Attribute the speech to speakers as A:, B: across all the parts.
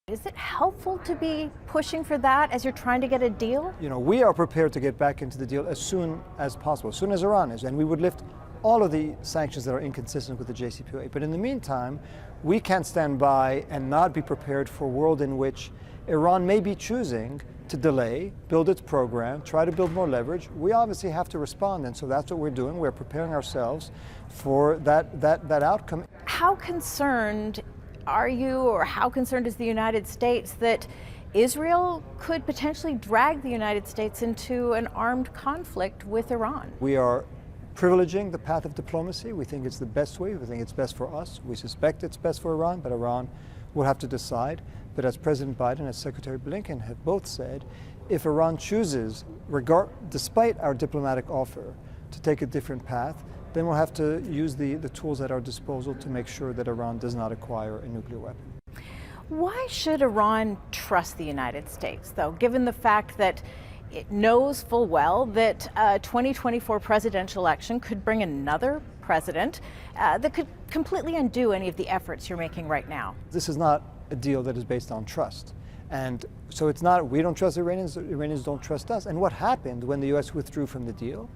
A: Is it helpful to be pushing for that as you're trying to get a deal?
B: We are prepared to get back into the deal as soon as possible, as soon as Iran is, and we would lift all of the sanctions that are inconsistent with the JCPOA. But in the meantime, we can't stand by and not be prepared for a world in which Iran may be choosing to delay, build its program, try to build more leverage. We obviously have to respond, and so that's what we're doing. We're preparing ourselves for that outcome.
A: How concerned are you, or how concerned is the United States that Israel could potentially drag the United States into an armed conflict with Iran?
B: We are privileging the path of diplomacy. We think it's the best way. We think it's best for us. We suspect it's best for Iran, but Iran will have to decide. But as President Biden and Secretary Blinken have both said, if Iran chooses, despite our diplomatic offer, to take a different path, then we'll have to use the tools at our disposal to make sure that Iran does not acquire a nuclear weapon.
A: Why should Iran trust the United States, though, given the fact that it knows full well that a 2024 presidential election could bring another president that could completely undo any of the efforts you're making right now?
B: This is not a deal that is based on trust. And so it's not, we don't trust the Iranians don't trust us. And what happened when the U.S. withdrew from the deal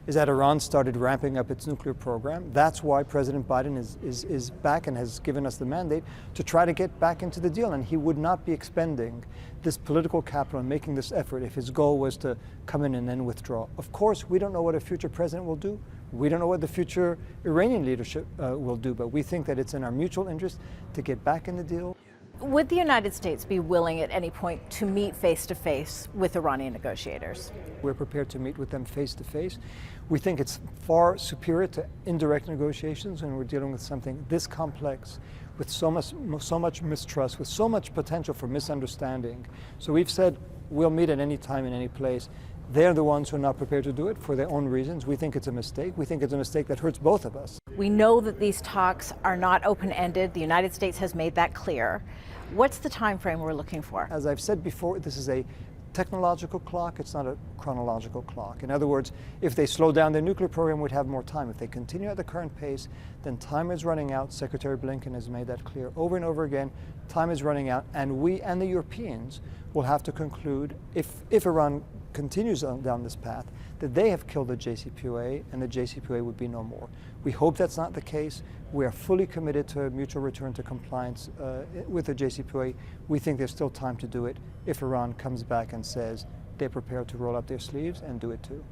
B: is that Iran started ramping up its nuclear program. That's why President Biden is back and has given us the mandate to try to get back into the deal. And he would not be expending this political capital and making this effort if his goal was to come in and then withdraw. Of course, we don't know what a future president will do. We don't know what the future Iranian leadership will do, but we think that it's in our mutual interest to get back in the deal.
A: Would the United States be willing at any point to meet face-to-face with Iranian negotiators?
B: We're prepared to meet with them face-to-face. We think it's far superior to indirect negotiations when we're dealing with something this complex, with so much mistrust, with so much potential for misunderstanding. So we've said we'll meet at any time in any place. They're the ones who are not prepared to do it for their own reasons. We think it's a mistake. We think it's a mistake that hurts both of us.
A: We know that these talks are not open-ended. The United States has made that clear. What's the time frame we're looking for?
B: As I've said before, this is a technological clock. It's not a chronological clock. In other words, if they slow down their nuclear program, we'd have more time. If they continue at the current pace, then time is running out. Secretary Blinken has made that clear over and over again. Time is running out, and we and the Europeans will have to conclude, if Iran continues down this path, that they have killed the JCPOA and the JCPOA would be no more. We hope that's not the case. We are fully committed to a mutual return to compliance with the JCPOA. We think there's still time to do it if Iran comes back and says they're prepared to roll up their sleeves and do it too.